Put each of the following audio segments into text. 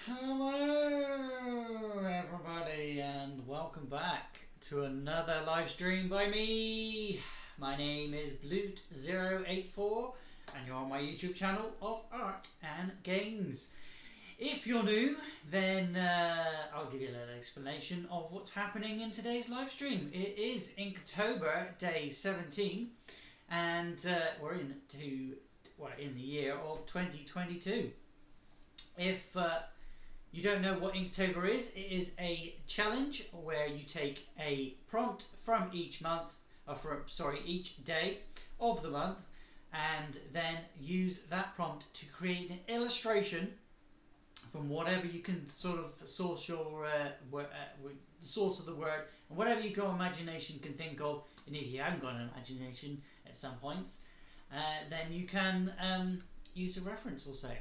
Hello everybody and welcome back to another live stream by me. My name is Bloot084 and you're on my YouTube channel of art and games. If you're new, then I'll give you a little explanation of what's happening in today's live stream. It is Inktober day 17 and we're in the year of 2022. If you don't know what Inktober is, it is a challenge where you take a prompt from each month, each day of the month, and then use that prompt to create an illustration from whatever you can sort of source your the source of the word, and whatever your imagination can think of. And if you haven't got an imagination at some point, then you can use a reference or say.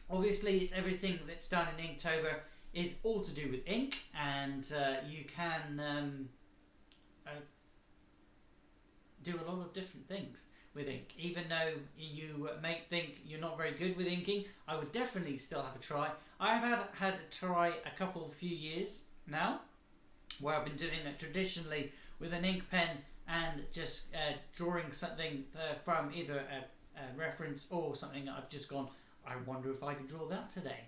Obviously, it's everything that's done in Inktober is all to do with ink, and you can do a lot of different things with ink. Even though you may think you're not very good with inking, I would definitely still have a try. I've had a try a few years now, where I've been doing it traditionally with an ink pen and just drawing something from either a reference or something that I've just gone, I wonder if I could draw that today.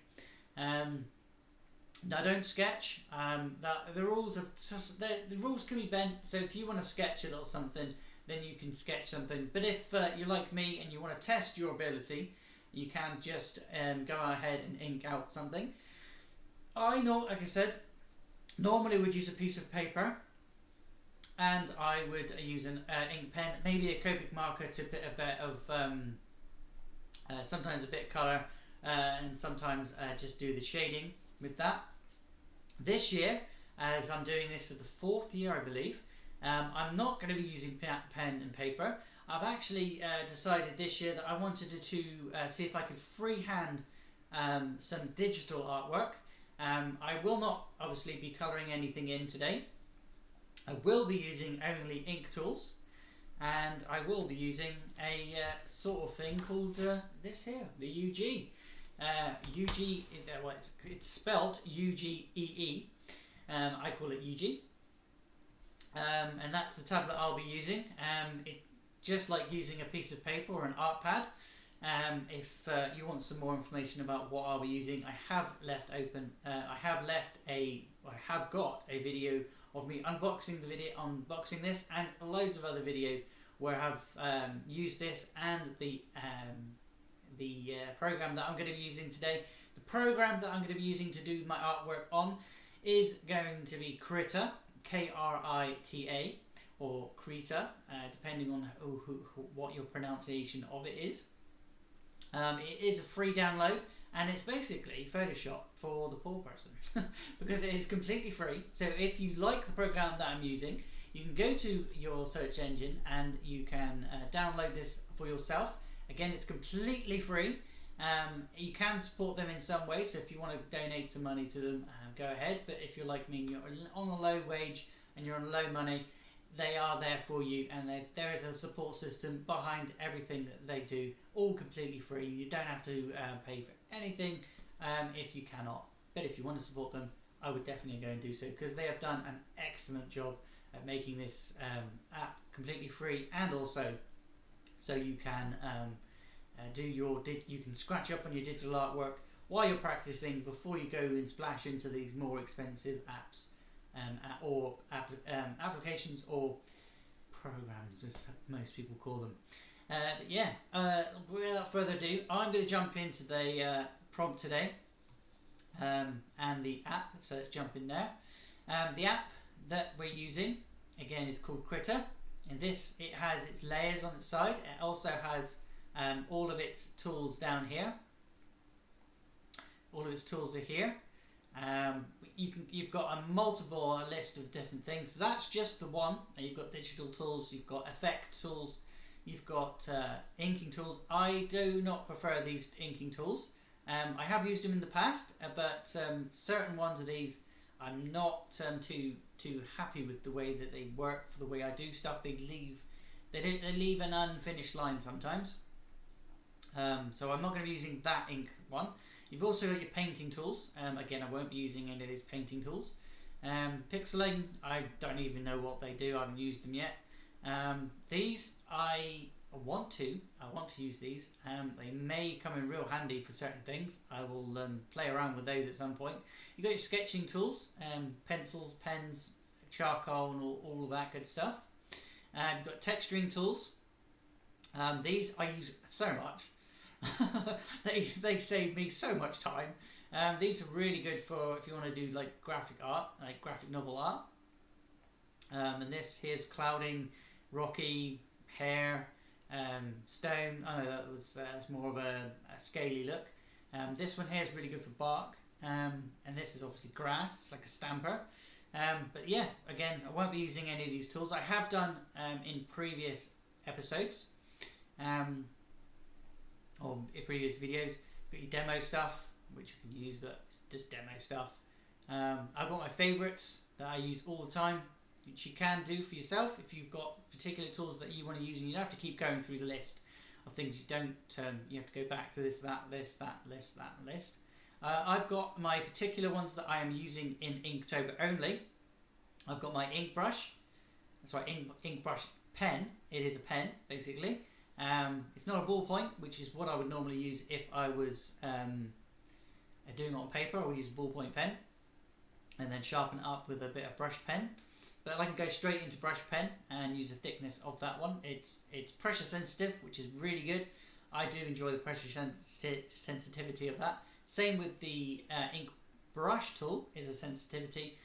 Now, don't sketch. The rules can be bent. So if you want to sketch a little something, then you can sketch something. But if you're like me and you want to test your ability, you can just go ahead and ink out something. I know, like I said, normally would use a piece of paper, and I would use an ink pen, maybe a Copic marker to put a bit of sometimes a bit of colour, and sometimes just do the shading with that. This year, as I'm doing this for the 4th year, I believe, I'm not going to be using pen and paper. I've actually decided this year that I wanted to see if I could freehand some digital artwork. I will not obviously be colouring anything in today. I will be using only ink tools, and I will be using a sort of thing called this here, the UG. UG, it's spelled UGEE. I call it UG. And that's the tablet I'll be using. Just like using a piece of paper or an art pad. If you want some more information about what I'll be using, I have got a video of me unboxing this, and loads of other videos where I've used this and the program that I'm going to be using today. The program that I'm going to be using to do my artwork on is going to be Krita, Krita, or Krita, depending on what your pronunciation of it is. It is a free download, and it's basically Photoshop for the poor person because it is completely free. So if you like the program that I'm using, you can go to your search engine and you can download this for yourself. Again, it's completely free. You can support them in some way, so if you want to donate some money to them, go ahead. But if you're like me and you're on a low wage and you're on low money, they are there for you, and there is a support system behind everything that they do, all completely free. You don't have to pay for anything if you cannot. But if you want to support them, I would definitely go and do so, because they have done an excellent job at making this app completely free, and also so you can you can scratch up on your digital artwork while you're practicing before you go and splash into these more expensive apps. Or applications or programs, as most people call them. But yeah, without further ado, I'm going to jump into the prompt today and the app. So let's jump in there. The app that we're using, again, is called Krita. And it has its layers on its side. It also has all of its tools down here. All of its tools are here. You've got a multiple list of different things. So that's just the one. You've got digital tools, you've got effect tools, you've got inking tools. I do not prefer these inking tools. I have used them in the past, but certain ones of these I'm not too happy with the way that they work. For the way I do stuff, they leave an unfinished line sometimes. So I'm not going to be using that ink one. You've also got your painting tools. Again, I won't be using any of these painting tools. Pixelating, I don't even know what they do. I haven't used them yet. These I want to use these. They may come in real handy for certain things. I will play around with those at some point. You've got your sketching tools, pencils, pens, charcoal, and all that good stuff. You've got texturing tools. These I use so much. they save me so much time. These are really good for if you want to do like graphic art, like graphic novel art. And this here's clouding, rocky, hair, stone. I know that was more of a scaly look. This one here is really good for bark. And this is obviously grass, it's like a stamper. But yeah, again, I won't be using any of these tools. I have done in previous episodes. Or in previous videos. Got your demo stuff, which you can use, but it's just demo stuff. I've got my favourites that I use all the time, which you can do for yourself if you've got particular tools that you want to use, and you don't have to keep going through the list of things you don't. You have to go back to this, that list, that list, that list. I've got my particular ones that I am using in Inktober only. I've got my ink brush. That's right, ink brush pen. It is a pen, basically. It's not a ballpoint, which is what I would normally use if I was doing it on paper. I would use a ballpoint pen and then sharpen it up with a bit of brush pen. But I can go straight into brush pen and use the thickness of that one. It's pressure sensitive, which is really good. I do enjoy the pressure sensitivity of that. Same with the ink brush tool is a sensitivity.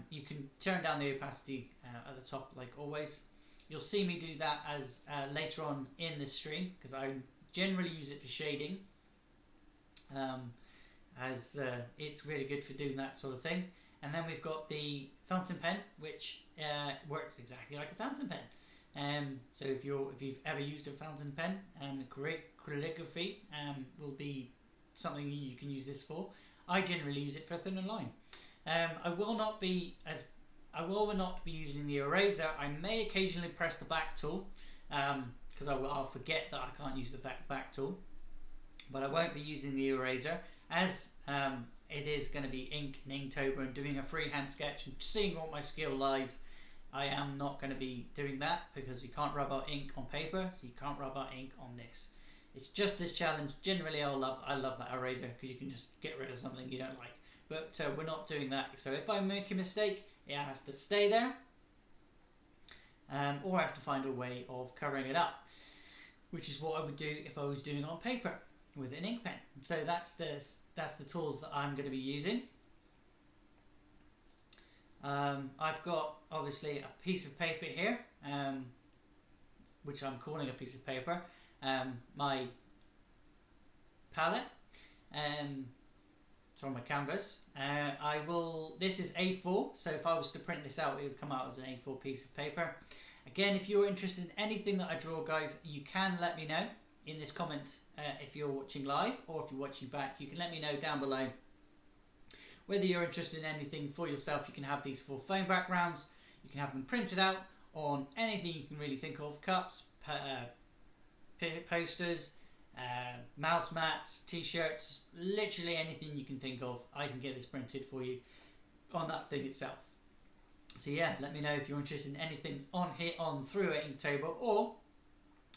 You can turn down the opacity at the top like always. You'll see me do that as later on in this stream, because I generally use it for shading, as it's really good for doing that sort of thing. And then we've got the fountain pen, which works exactly like a fountain pen. So if you've ever used a fountain pen, calligraphy will be something you can use this for. I generally use it for a thinner line. I will not be using the eraser. I may occasionally press the back tool, because I'll forget that I can't use the back tool. But I won't be using the eraser, as it is going to be ink in Inktober and doing a freehand sketch and seeing what my skill lies. I am not going to be doing that, because you can't rub out ink on paper, so you can't rub out ink on this. It's just this challenge. Generally, I love that eraser, because you can just get rid of something you don't like. But we're not doing that. So if I make a mistake, it has to stay there, or I have to find a way of covering it up, which is what I would do if I was doing it on paper with an ink pen. So that's the tools that I'm going to be using. I've got obviously a piece of paper here, which I'm calling a piece of paper. My palette. On my canvas. This is A4, so if I was to print this out, it would come out as an A4 piece of paper. Again, if you're interested in anything that I draw, guys, you can let me know in this comment. If you're watching live or if you're watching back, you can let me know down below whether you're interested in anything for yourself. You can have these for phone backgrounds, you can have them printed out on anything you can really think of: cups, posters, mouse mats, t-shirts, literally anything you can think of. I can get this printed for you on that thing itself. So yeah, let me know if you're interested in anything through Inktober, or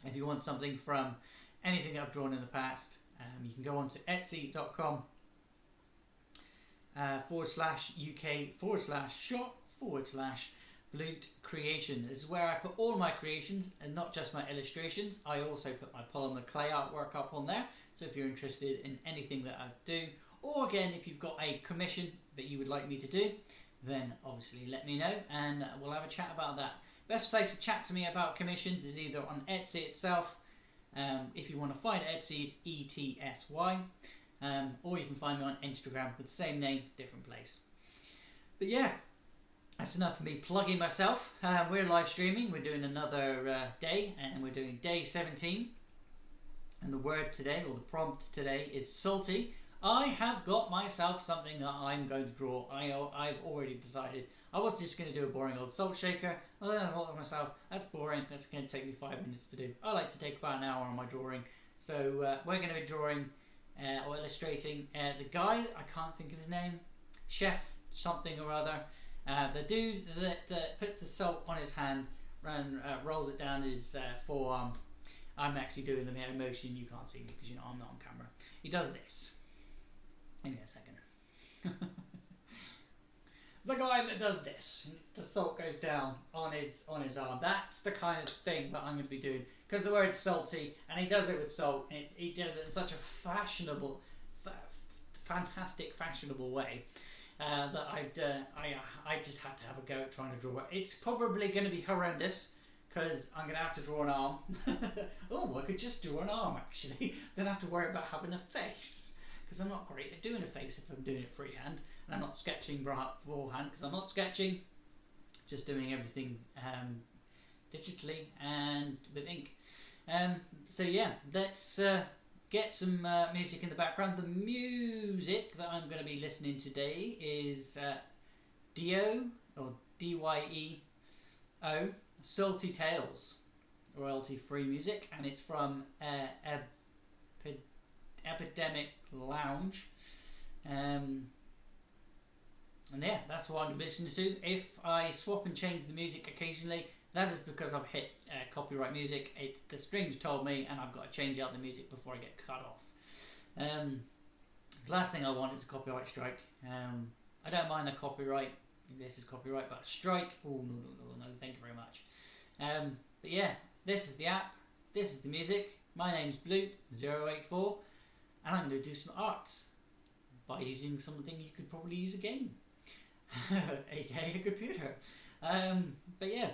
if you want something from anything that I've drawn in the past. You can go on to etsy.com /UK/shop/Blute Creations. This is where I put all my creations, and not just my illustrations. I also put my polymer clay artwork up on there. So if you're interested in anything that I do, or again, if you've got a commission that you would like me to do, then obviously let me know and we'll have a chat about that. Best place to chat to me about commissions is either on Etsy itself. If you want to find Etsy, it's ETSY. Or you can find me on Instagram with the same name, different place. But yeah, that's enough for me plugging myself. We're live streaming. We're doing another day, and we're doing day 17. And the word today, or the prompt today, is salty. I have got myself something that I'm going to draw. I've already decided. I was just going to do a boring old salt shaker. Well, then I thought to myself, that's boring. That's going to take me 5 minutes to do. I like to take about an hour on my drawing. So we're going to be drawing or illustrating the guy, I can't think of his name, Chef something or other, the dude that puts the salt on his hand and rolls it down his forearm. I'm actually doing the motion, you can't see me because I'm not on camera. He does this. Give me a second. The guy that does this, the salt goes down on his arm. That's the kind of thing that I'm going to be doing, because the word's salty, and he does it with salt, and he does it in such a fashionable, fantastic fashionable way that I just had to have a go at trying to draw it. It's probably going to be horrendous, because I'm going to have to draw an arm. Oh, I could just draw an arm actually. Don't have to worry about having a face, because I'm not great at doing a face if I'm doing it freehand, and I'm not sketching beforehand because I'm not sketching, just doing everything digitally and with ink. So yeah, let's get some music in the background. The music that I'm going to be listening today is Dio, or D-Y-E-O, Salty Tales, royalty-free music, and it's from Epidemic Lounge. And yeah, that's what I'm listening to. If I swap and change the music occasionally, that is because I've hit copyright music. It's the strings told me, and I've got to change out the music before I get cut off. The last thing I want is a copyright strike. I don't mind a copyright. This is copyright, but a strike. Oh no, thank you very much. But yeah, this is the app. This is the music. My name's Blue084, and I'm going to do some arts by using something you could probably use a game, aka a computer. But yeah,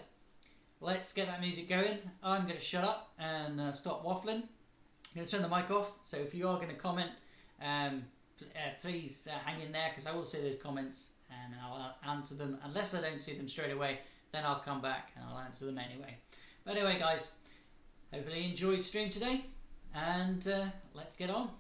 let's get that music going. I'm going to shut up and stop waffling. I'm going to turn the mic off, so if you are going to comment, please hang in there, because I will see those comments and I'll answer them. Unless I don't see them straight away, then I'll come back and I'll answer them anyway. But anyway guys, hopefully you enjoyed the stream today, and let's get on.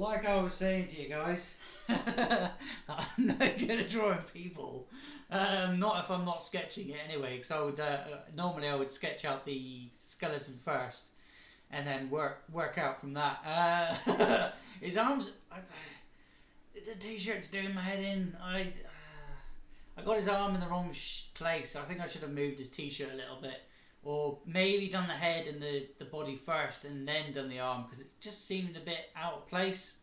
like I was saying to you guys, I'm not good at drawing people. Not if I'm not sketching it anyway, because I would normally I would sketch out the skeleton first, and then work out from that. His arms, the t-shirt's doing my head in. I got his arm in the wrong place. I think I should have moved his t-shirt a little bit, or maybe done the head and the body first, and then done the arm, because it's just seeming a bit out of place.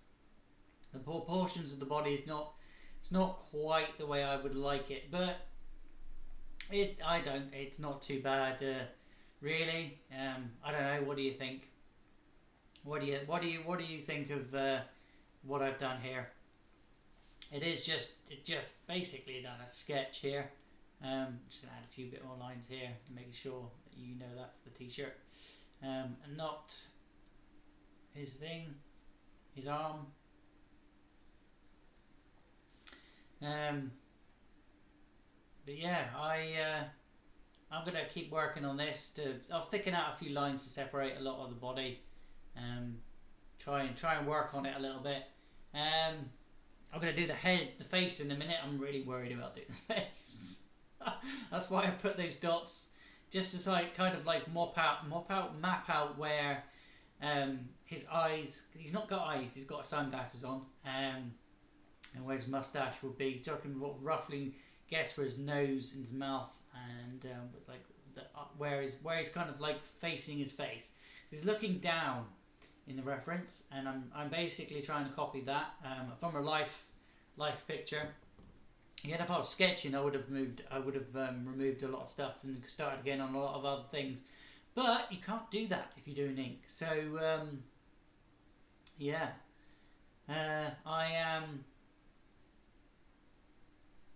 The proportions of the body is not. It's not quite the way I would like it, but it's not too bad, really. I don't know. What do you think? What do you think of what I've done here? It just basically done a sketch here. Just gonna add a few bit more lines here to make sure that you know that's the t-shirt, and not his thing, his arm. But yeah, I'm gonna keep working on this. I'll thicken out a few lines to separate a lot of the body. Try and work on it a little bit. I'm gonna do the head, the face in a minute. I'm really worried about doing the face. That's why I put those dots, just to like kind of like map out where his eyes. Cause he's not got eyes. He's got sunglasses on. And where his mustache would be, so I can roughly guess where his nose and his mouth, and with like where he's kind of like facing his face. So he's looking down in the reference, and I'm basically trying to copy that from a life picture. Again, if I was sketching, I would have removed a lot of stuff and started again on a lot of other things. But you can't do that if you're doing ink. So yeah, I am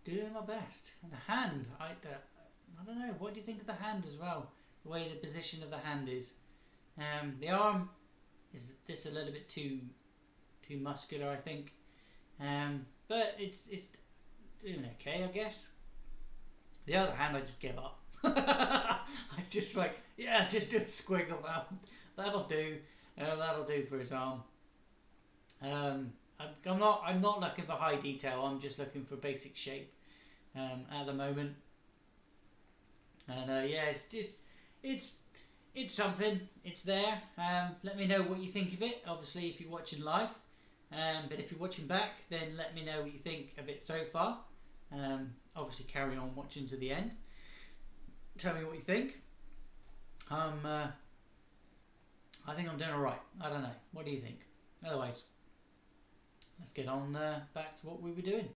doing my best. And the hand, I don't know. What do you think of the hand as well? The way the position of the hand is. The arm is this a little bit too muscular, I think. But it's doing okay, I guess. The other hand, I just give up. I just like, yeah, just do a squiggle. That'll do. That'll do for his arm. I'm not looking for high detail. I'm just looking for basic shape at the moment. And yeah, it's something. It's there. Let me know what you think of it. Obviously, if you're watching live, but if you're watching back, then let me know what you think of it so far. Obviously, carry on watching to the end. Tell me what you think. I think I'm doing alright. I don't know. What do you think? Otherwise, let's get on back to what we were doing.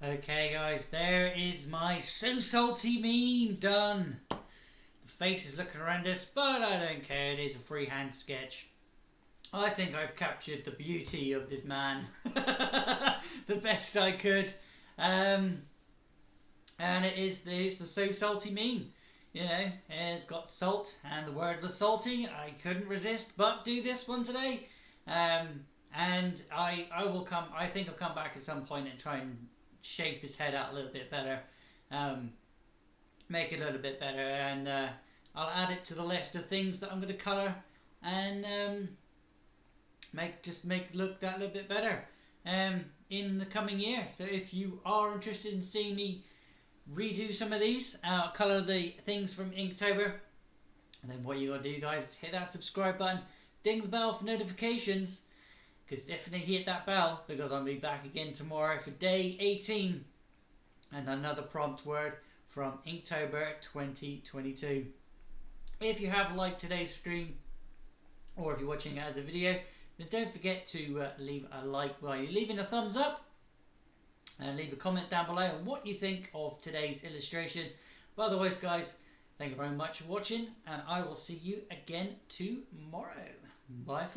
Okay guys, there is my So Salty meme done. The face is looking horrendous, but I don't care, it is a freehand sketch. I think I've captured the beauty of this man the best I could. And it is the So Salty meme. You know, it's got salt and the word was salty. I couldn't resist but do this one today. And I will come, I think I'll come back at some point and try and shape his head out a little bit better. Make it a little bit better, and I'll add it to the list of things that I'm going to colour and make it look that little bit better in the coming year. So if you are interested in seeing me redo some of these, colour the things from Inktober, and then what you gotta do guys is hit that subscribe button, ding the bell for notifications, because definitely hit that bell, because I'll be back again tomorrow for day 18 and another prompt word from Inktober 2022. If you have liked today's stream, or if you're watching it as a video, then don't forget to leave a like by leaving a thumbs up, and leave a comment down below on what you think of today's illustration. But otherwise guys, thank you very much for watching, and I will see you again tomorrow. Bye for now.